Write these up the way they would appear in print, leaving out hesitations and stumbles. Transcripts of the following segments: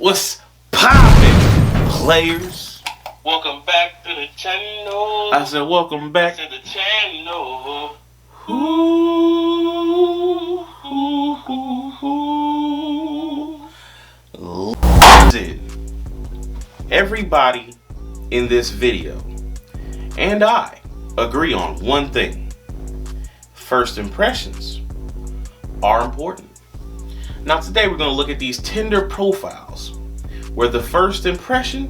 What's poppin', players? Welcome back to the channel. I said welcome back to the channel. Listen, everybody in this video and I agree on one thing. First impressions are important. Now today we're going to look at these Tinder profiles where the first impression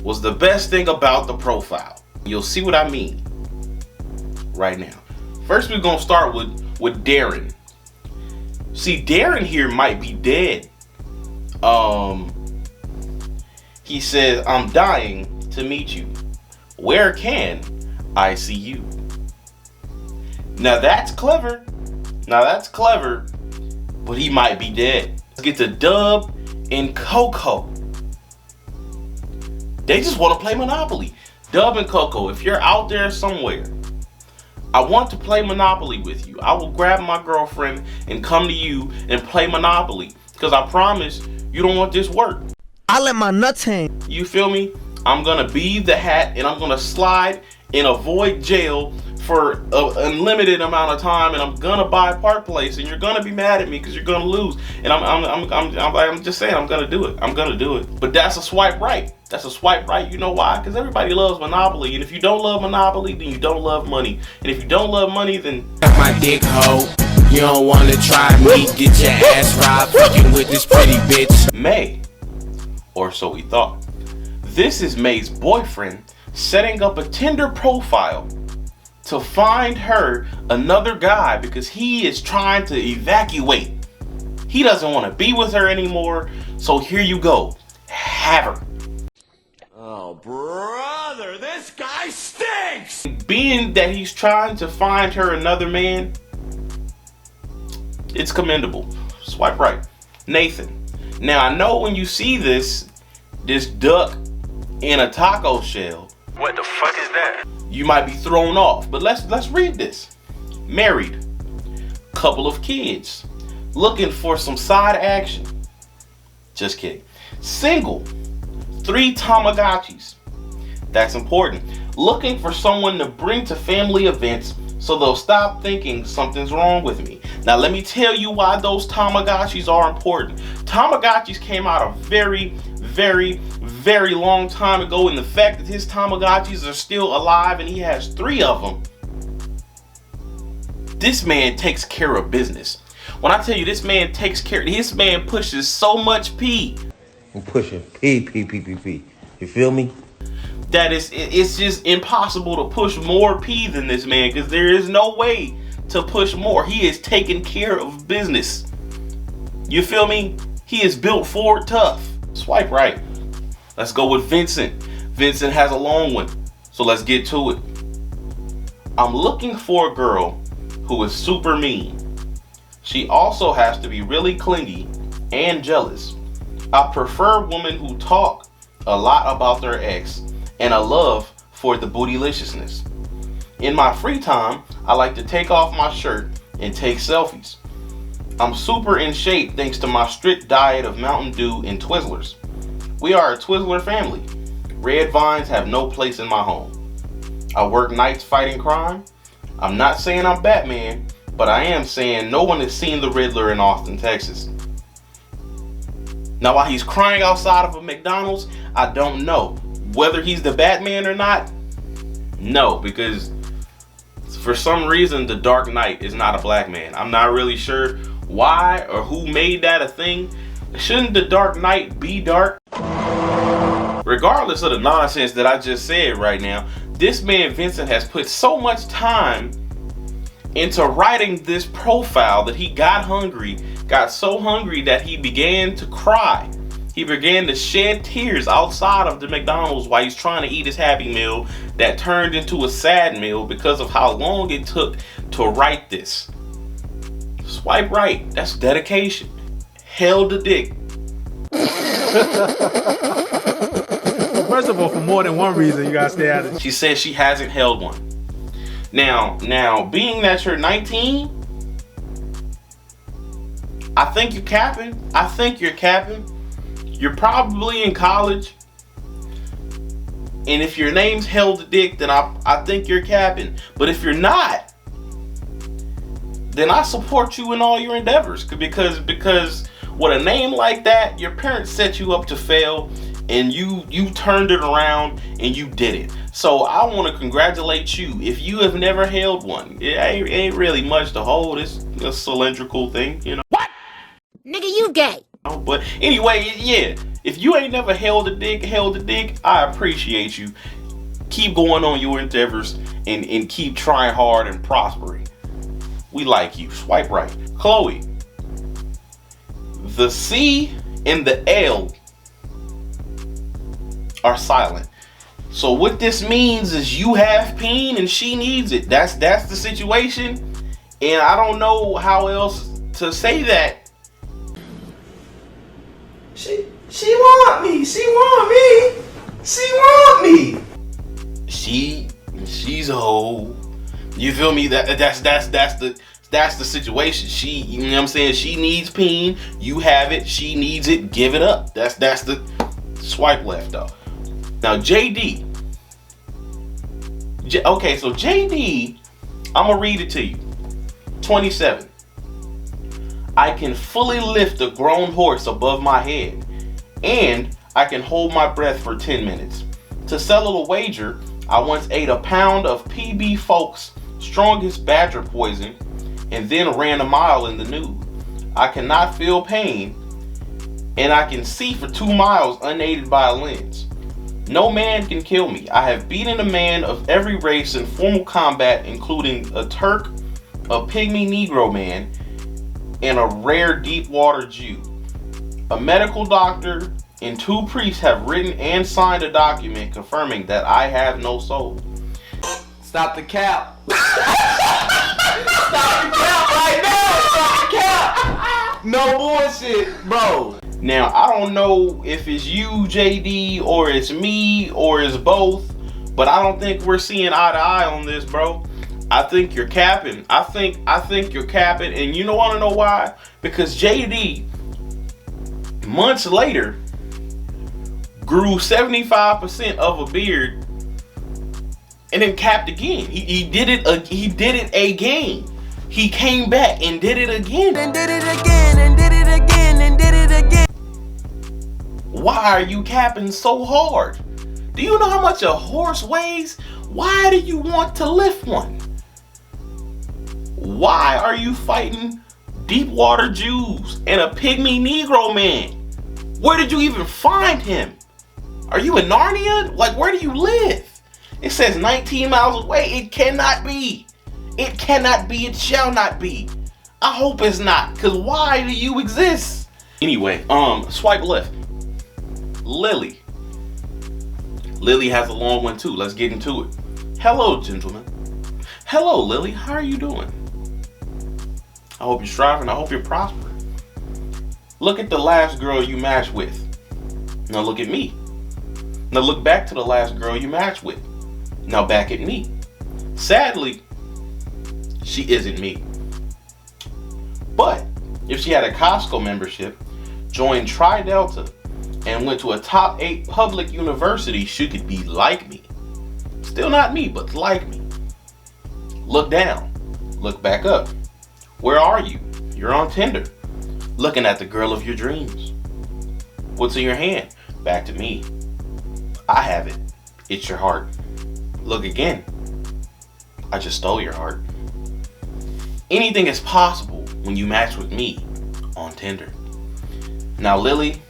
was the best thing about the profile. You'll see what I mean right now. First we're going to start with Darren. See, Darren here might be dead. He says, I'm dying to meet you. Where can I see you? Now that's clever. But he might be dead. Let's get to Dub and Coco. They just want to play Monopoly. Dub and Coco, if you're out there somewhere, I want to play Monopoly with you. I will grab my girlfriend and come to you and play Monopoly. Because I promise you don't want this work. I let my nuts hang. You feel me? I'm going to be the hat and I'm going to slide and avoid jail for an unlimited amount of time, and I'm gonna buy Park Place, and you're gonna be mad at me because you're gonna lose. And I'm just saying I'm gonna do it. But that's a swipe right. You know why? Because everybody loves Monopoly, and if you don't love Monopoly, then you don't love money. And if you don't love money, then my dick hoe. You don't wanna try me, get your ass robbed, fucking with this pretty bitch. May, or so we thought. This is May's boyfriend setting up a Tinder profile to find her another guy because he is trying to evacuate. He doesn't want to be with her anymore, so here you go. Have her. Oh, brother, this guy stinks! Being that he's trying to find her another man, it's commendable. Swipe right. Nathan. Now, I know when you see this duck in a taco shell, What the fuck is that? you might be thrown off, but let's read this. Married, couple of kids, looking for some side action. Just kidding. Single, 3 Tamagotchis. That's important. Looking for someone to bring to family events so they'll stop thinking something's wrong with me. Now let me tell you why those Tamagotchis are important. Tamagotchis came out a very long time ago, and the fact that his Tamagotchis are still alive and he has 3 of them, this man takes care of business. When I tell you this man takes care, this man pushes so much pee. I'm pushing P. You feel me? That it's just impossible to push more pee than this man, because there is no way to push more. He is taking care of business. You feel me? He is built Ford tough. Swipe right. Let's go with Vincent. Vincent has a long one, so let's get to it. I'm looking for a girl who is super mean. She also has to be really clingy and jealous. I prefer women who talk a lot about their ex and a love for the bootyliciousness. In my free time, I like to take off my shirt and take selfies. I'm super in shape thanks to my strict diet of Mountain Dew and Twizzlers. We are a Twizzler family. Red vines have no place in my home. I work nights fighting crime. I'm not saying I'm Batman, but I am saying no one has seen the Riddler in Austin, Texas. Now while he's crying outside of a McDonald's, I don't know. Whether he's the Batman or not, no, because for some reason the Dark Knight is not a black man. I'm not really sure why or who made that a thing. Shouldn't the Dark Knight be dark? Regardless of the nonsense that I just said right now, this man Vincent has put so much time into writing this profile that he got so hungry that he began to cry. He began to shed tears outside of the McDonald's while he's trying to eat his Happy Meal that turned into a sad meal because of how long it took to write this. Swipe right. That's dedication. Held the dick. First of all, for more than one reason, you gotta stay out of it. She says she hasn't held one. Now, being that you're 19, I think you're capping. You're probably in college. And if your name's Held a Dick, then I think you're capping. But if you're not, then I support you in all your endeavors. Because with a name like that, your parents set you up to fail, and you turned it around and you did it. So I want to congratulate you. If you have never held one, it ain't really much to hold. It's a cylindrical thing, you know. What? Nigga, you gay. But anyway, yeah. If you ain't never held a dick, I appreciate you. Keep going on your endeavors and keep trying hard and prospering. We like you. Swipe right. Chloe, the C and the L are silent. So what this means is you have peen and she needs it. That's the situation. And I don't know how else to say that. She want me. She want me. She want me. She's a hoe. You feel me? That's the situation. She, you know what I'm saying? She needs peen. You have it. She needs it. Give it up. That's the swipe left though. Now JD. Okay, so JD, I'm gonna read it to you. 27. I can fully lift a grown horse above my head, and I can hold my breath for 10 minutes. To settle a wager, I once ate a pound of PB Folks' strongest badger poison and then ran a mile in the nude. I cannot feel pain, and I can see for 2 miles unaided by a lens. No man can kill me. I have beaten a man of every race in formal combat, including a Turk, a pygmy Negro man, and a rare deep water Jew. A medical doctor and 2 priests have written and signed a document confirming that I have no soul. Stop the cap. Stop the cap right now. Stop the cap. No bullshit, bro. Now, I don't know if it's you, JD, or it's me, or it's both, but I don't think we're seeing eye to eye on this, bro. I think you're capping. I think you're capping, and you don't want to know why? Because JD, months later, grew 75% of a beard, and then capped again. He did it again. He came back and did it again. And did it again, and did it again, and did it again. Why are you capping so hard? Do you know how much a horse weighs? Why do you want to lift one? Why are you fighting deep water Jews and a pygmy Negro man? Where did you even find him? Are you in Narnia? Like, where do you live? It says 19 miles away. It cannot be. It cannot be. It shall not be. I hope it's not. Because why do you exist? Anyway, swipe left. Lily. Lily has a long one too. Let's get into it. Hello, gentlemen. Hello, Lily. How are you doing? I hope you're striving. I hope you're prospering. Look at the last girl you matched with. Now look at me. Now look back to the last girl you matched with. Now back at me. Sadly, she isn't me. But if she had a Costco membership, joined Tri Delta, and went to a top 8 public university, she could be like me. Still not me, but like me. Look down. Look back up. Where are you? You're on Tinder, looking at the girl of your dreams. What's in your hand? Back to me. I have it. It's your heart. Look again. I just stole your heart. Anything is possible when you match with me on Tinder. Now, Lily,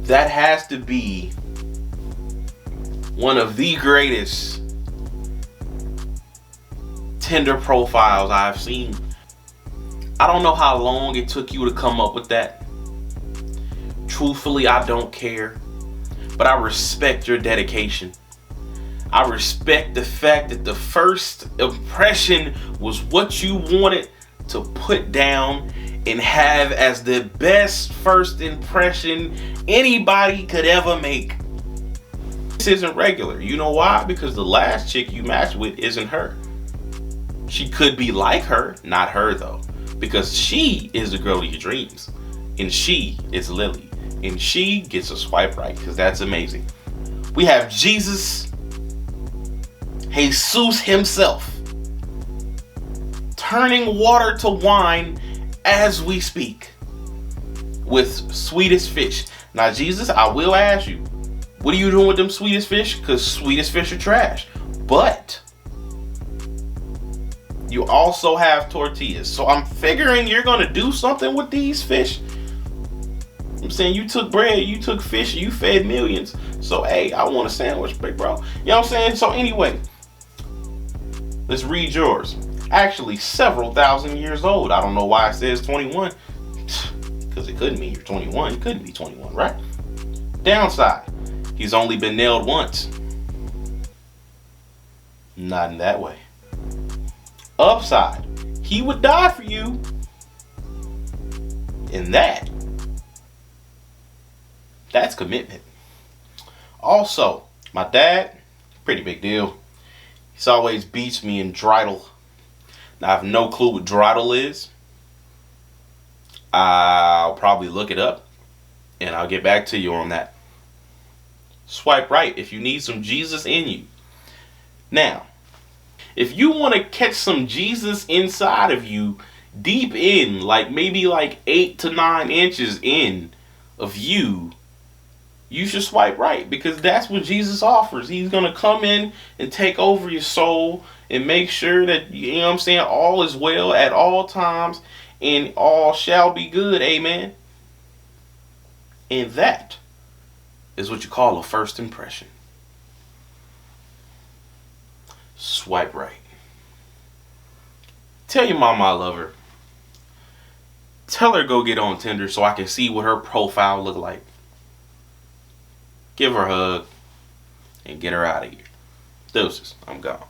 that has to be one of the greatest Tinder profiles I've seen. I don't know how long it took you to come up with that. Truthfully, I don't care. But I respect your dedication. I respect the fact that the first impression was what you wanted to put down and have as the best first impression anybody could ever make. This isn't regular. You know why? Because the last chick you matched with isn't her. She could be like her, not her though. Because she is the girl of your dreams. And she is Lily. And she gets a swipe right, because that's amazing. We have Jesus himself turning water to wine as we speak with sweetest fish. Now, Jesus, I will ask you, what are you doing with them sweetest fish? Because sweetest fish are trash. But you also have tortillas. So I'm figuring you're going to do something with these fish. I'm saying you took bread, you took fish, you fed millions. So, hey, I want a sandwich, big bro. You know what I'm saying? So anyway, let's read yours. Actually, several thousand years old. I don't know why it says 21. Because it couldn't mean you're 21. You couldn't be 21, right? Downside, he's only been nailed once. Not in that way. Upside, he would die for you. In that's commitment. Also, my dad, pretty big deal. He's always beats me in dreidel. Now, I have no clue what dreidel is. I'll probably look it up, and I'll get back to you on that. Swipe right if you need some Jesus in you. Now, if you want to catch some Jesus inside of you, deep in, like maybe like 8 to 9 inches in of you, you should swipe right, because that's what Jesus offers. He's going to come in and take over your soul and make sure that, you know what I'm saying, all is well at all times and all shall be good. Amen. And that is what you call a first impression. Swipe right. Tell your mama I love her. Tell her go get on Tinder so I can see what her profile look like. Give her a hug and get her out of here. Deuces. I'm gone.